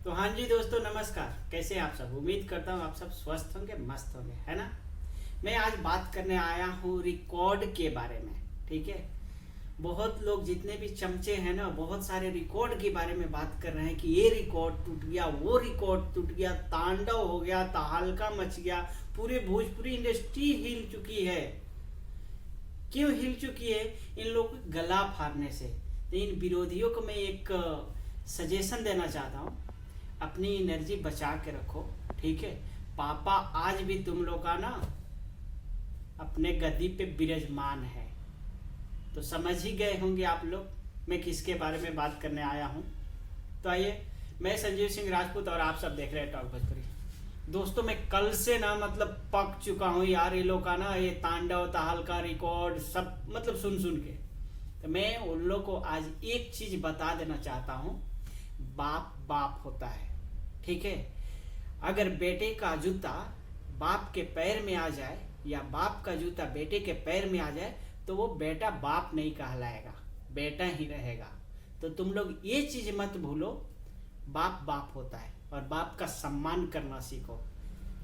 तो हाँ जी दोस्तों, नमस्कार। कैसे हैं आप सब? उम्मीद करता हूँ आप सब स्वस्थ होंगे, मस्त होंगे, है ना। मैं आज बात करने आया हूँ रिकॉर्ड के बारे में। ठीक है, बहुत लोग जितने भी चमचे हैं ना, बहुत सारे रिकॉर्ड के बारे में बात कर रहे हैं कि ये रिकॉर्ड टूट गया, वो रिकॉर्ड टूट गया, तांडव हो गया, तहलका मच गया, पूरी भोजपुरी इंडस्ट्री हिल चुकी है। क्यों हिल चुकी है? इन लोग गला फाड़ने से। तो इन विरोधियों को मैं एक सजेशन देना चाहता हूँ, अपनी एनर्जी बचा के रखो। ठीक है, पापा आज भी तुम लोग का ना अपने गद्दी पे विराजमान है। तो समझ ही गए होंगे आप लोग मैं किसके बारे में बात करने आया हूँ। तो आइए, मैं संजीव सिंह राजपूत और आप सब देख रहे हैं टॉक भोजपुरी। दोस्तों, मैं कल से ना पक चुका हूँ यार, ये लोग का ना ये तांडव तहलका रिकॉर्ड सब सुन सुन के। तो मैं उन लोग को आज एक चीज बता देना चाहता हूँ, बाप बाप होता है। ठीक है, अगर बेटे का जूता बाप के पैर में आ जाए या बाप का जूता बेटे के पैर में आ जाए तो वो बेटा बाप नहीं कहलाएगा, बेटा ही रहेगा। तो तुम लोग ये चीज मत भूलो, बाप बाप होता है और बाप का सम्मान करना सीखो।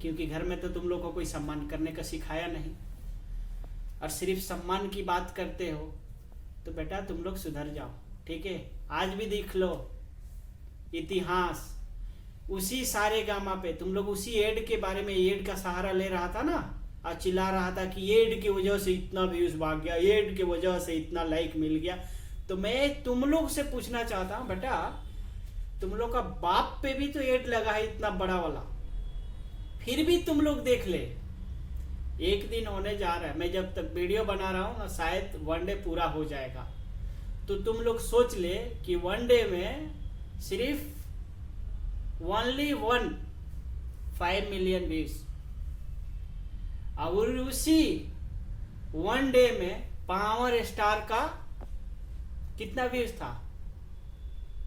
क्योंकि घर में तो तुम लोग को कोई सम्मान करने का सिखाया नहीं, और सिर्फ सम्मान की बात करते हो। तो बेटा तुम लोग सुधर जाओ। ठीक है, आज भी देख लो इतिहास, उसी सारे गामा पे तुम लोग उसी एड के बारे में, एड का सहारा ले रहा था ना, और चिल्ला रहा था कि एड की वजह से इतना व्यूज भाग गया, एड की वजह से इतना लाइक मिल गया। तो मैं तुम लोग से पूछना चाहता हूं, बेटा तुम लोग का बाप पे भी तो एड लगा है इतना बड़ा वाला, फिर भी तुम लोग देख ले। एक दिन होने जा रहा है, मैं जब तक वीडियो बना रहा हूं ना, शायद वन डे पूरा हो जाएगा। तो तुम लोग सोच ले कि वन डे में सिर्फ ओनली 5 मिलियन व्यूज, और उसी वन डे में पावर स्टार का कितना व्यूज था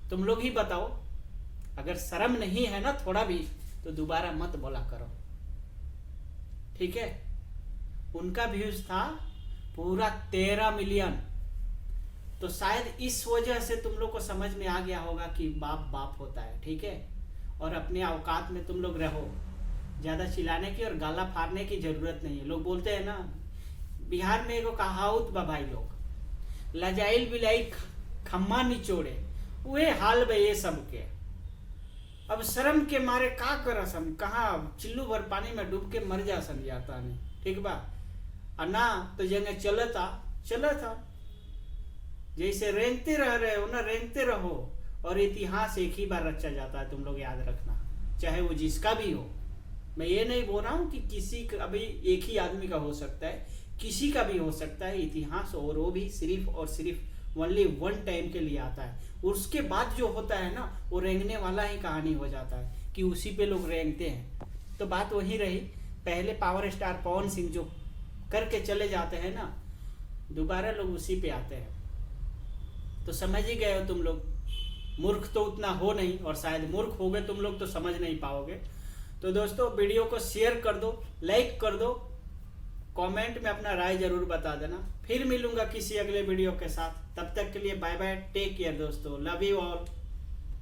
तुम लोग ही बताओ। अगर शर्म नहीं है ना थोड़ा भी, तो दोबारा मत बोला करो। ठीक है, उनका व्यूज था पूरा 13 मिलियन। तो शायद इस वजह से तुम लोग को समझ में आ गया होगा कि बाप बाप होता है। ठीक है, और अपने औकात में तुम लोग रहो, ज्यादा चिल्लाने की और गाला फाड़ने की जरूरत नहीं है। लोग बोलते हैं ना, बिहार में एगो कहावत बा भाई लोग, लजाइल बिलाई खम्मा निचोड़े, वे हाल बे ये सब के। अब शर्म के मारे का करसम, कहा चिल्लू भर पानी में डूब के मर जा सन जाता नहीं। ठीक बा, और ना तो जंगे चलता जैसे रेंगते रह रहे हो ना, रेंगते रहो। और इतिहास एक ही बार रचा जाता है, तुम लोग याद रखना, चाहे वो जिसका भी हो। मैं ये नहीं बोल रहा हूँ कि किसी का अभी एक ही आदमी का हो सकता है, किसी का भी हो सकता है इतिहास, और वो भी सिर्फ और सिर्फ ओनली वन टाइम के लिए आता है। उसके बाद जो होता है ना, वो रेंगने वाला ही कहानी हो जाता है कि उसी पे लोग रेंगते हैं। तो बात वही रही, पहले पावर स्टार पवन सिंह जो करके चले जाते हैं ना, दोबारा लोग उसी पे आते हैं। तो समझ ही गए हो तुम लोग। मूर्ख तो उतना हो नहीं, और शायद मूर्ख हो गए तुम लोग तो समझ नहीं पाओगे। तो दोस्तों, वीडियो को शेयर कर दो, लाइक कर दो, कमेंट में अपना राय जरूर बता देना। फिर मिलूंगा किसी अगले वीडियो के साथ, तब तक के लिए बाय बाय, टेक केयर दोस्तों, लव यू ऑल।